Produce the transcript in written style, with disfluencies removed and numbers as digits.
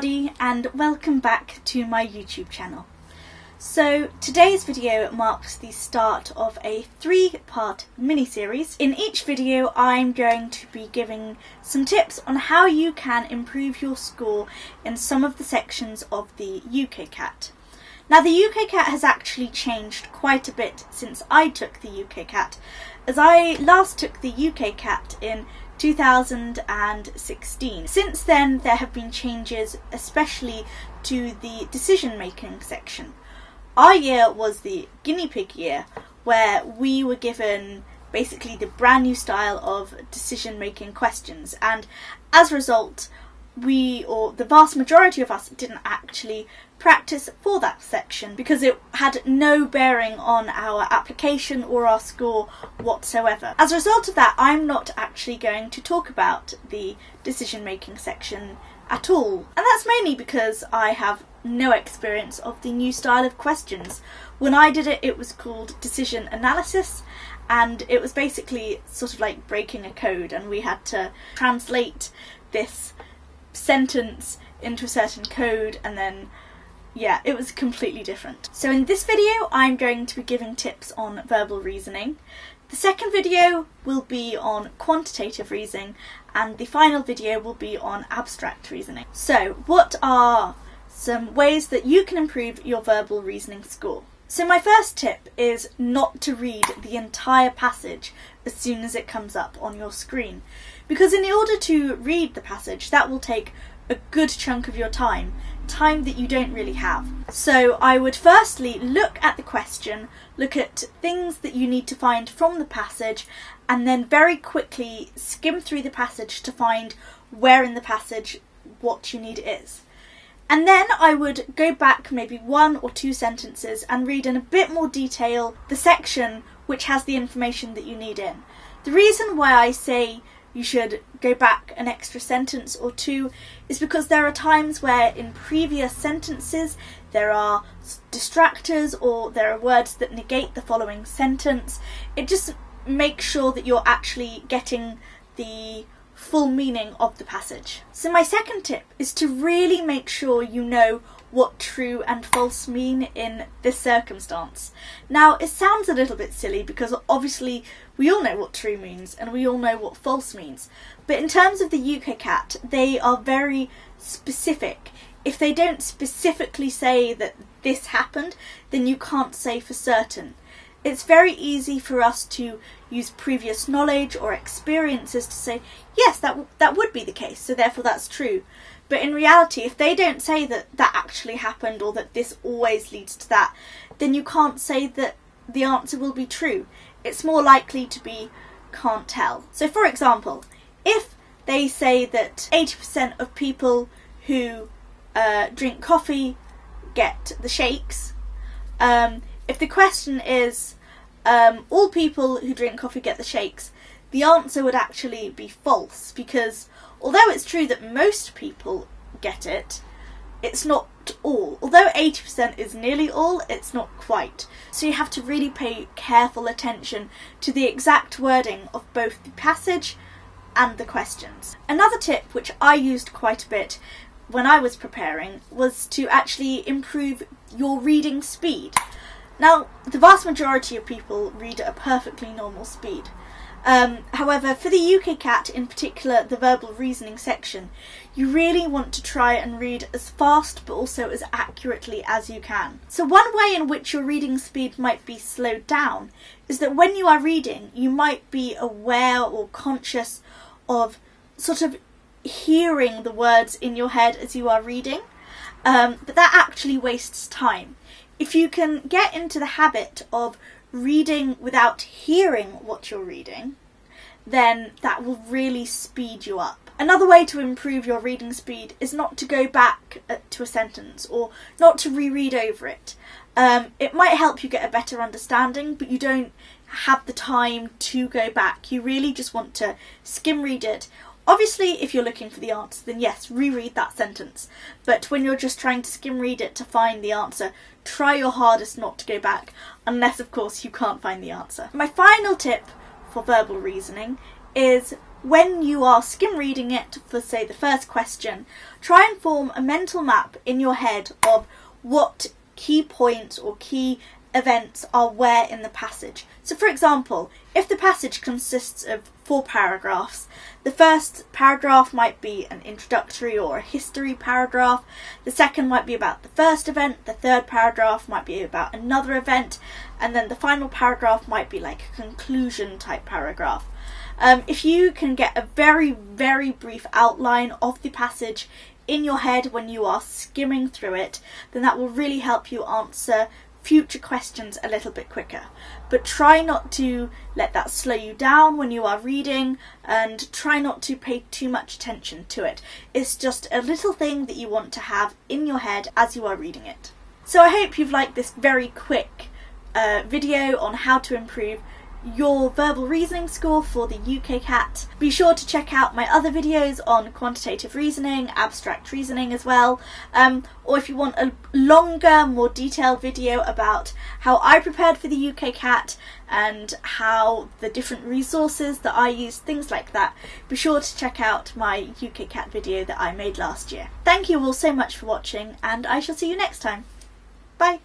everybody and welcome back to my YouTube channel. So today's video marks the start of a 3-part mini-series. In each video I'm going to be giving some tips on how you can improve your score in some of the sections of the UKCAT. Now the UKCAT has actually changed quite a bit since I took the UKCAT, as I last took the UKCAT in 2016. Since then there have been changes, especially to the decision making section. Our year was the guinea pig year, where we were given basically the brand new style of decision making questions, and as a result the vast majority of us didn't actually practice for that section because it had no bearing on our application or our score whatsoever. As a result of that, I'm not actually going to talk about the decision making section at all, and that's mainly because I have no experience of the new style of questions. When I did it, it was called decision analysis, and it was basically sort of like breaking a code, and we had to translate this sentence into a certain code, and then yeah, it was completely different. So in this video I'm going to be giving tips on verbal reasoning. The second video will be on quantitative reasoning, and the final video will be on abstract reasoning. So what are some ways that you can improve your verbal reasoning score? So my first tip is not to read the entire passage as soon as it comes up on your screen, because in order to read the passage that will take a good chunk of your time that you don't really have. So I would firstly look at the question, look at things that you need to find from the passage, and then very quickly skim through the passage to find where in the passage what you need is. And then I would go back maybe 1 or 2 sentences and read in a bit more detail the section which has the information that you need in. The reason why I say you should go back an extra sentence or 2 is because there are times where in previous sentences there are distractors or there are words that negate the following sentence. It just makes sure that you're actually getting the full meaning of the passage. So my second tip is to really make sure you know what true and false mean in this circumstance. Now it sounds a little bit silly because obviously we all know what true means and we all know what false means, but in terms of the UKCAT they are very specific. If they don't specifically say that this happened, then you can't say for certain. It's very easy for us to use previous knowledge or experiences to say, yes, that would be the case, so therefore that's true. But in reality, if they don't say that that actually happened or that this always leads to that, then you can't say that the answer will be true. It's more likely to be can't tell. So for example, if they say that 80% of people who drink coffee get the shakes, if the question is all people who drink coffee get the shakes, the answer would actually be false, because although it's true that most people get it, it's not all. Although 80% is nearly all, it's not quite. So you have to really pay careful attention to the exact wording of both the passage and the questions. Another tip which I used quite a bit when I was preparing was to actually improve your reading speed. Now, the vast majority of people read at a perfectly normal speed. However, for the UKCAT, in particular the verbal reasoning section, you really want to try and read as fast but also as accurately as you can. So one way in which your reading speed might be slowed down is that when you are reading, you might be aware or conscious of sort of hearing the words in your head as you are reading, but that actually wastes time. If you can get into the habit of reading without hearing what you're reading, then that will really speed you up. Another way to improve your reading speed is not to go back to a sentence or not to reread over it. It might help you get a better understanding, but you don't have the time to go back. You really just want to skim read it. Obviously, if you're looking for the answer, then yes, reread that sentence. But when you're just trying to skim read it to find the answer, try your hardest not to go back, unless of course you can't find the answer. My final tip for verbal reasoning is when you are skim reading it for, say, the first question, try and form a mental map in your head of what key points or key events are where in the passage. So for example, if the passage consists of 4 paragraphs, the first paragraph might be an introductory or a history paragraph, the second might be about the first event, the third paragraph might be about another event, and then the final paragraph might be like a conclusion type paragraph. If you can get a very, very brief outline of the passage in your head when you are skimming through it, then that will really help you answer future questions a little bit quicker. But try not to let that slow you down when you are reading, and try not to pay too much attention to it. It's just a little thing that you want to have in your head as you are reading it. So I hope you've liked this very quick video on how to improve your verbal reasoning score for the UKCAT. Be sure to check out my other videos on quantitative reasoning, abstract reasoning as well, or if you want a longer, more detailed video about how I prepared for the UKCAT and how the different resources that I use, things like that, be sure to check out my UKCAT video that I made last year. Thank you all so much for watching, and I shall see you next time. Bye!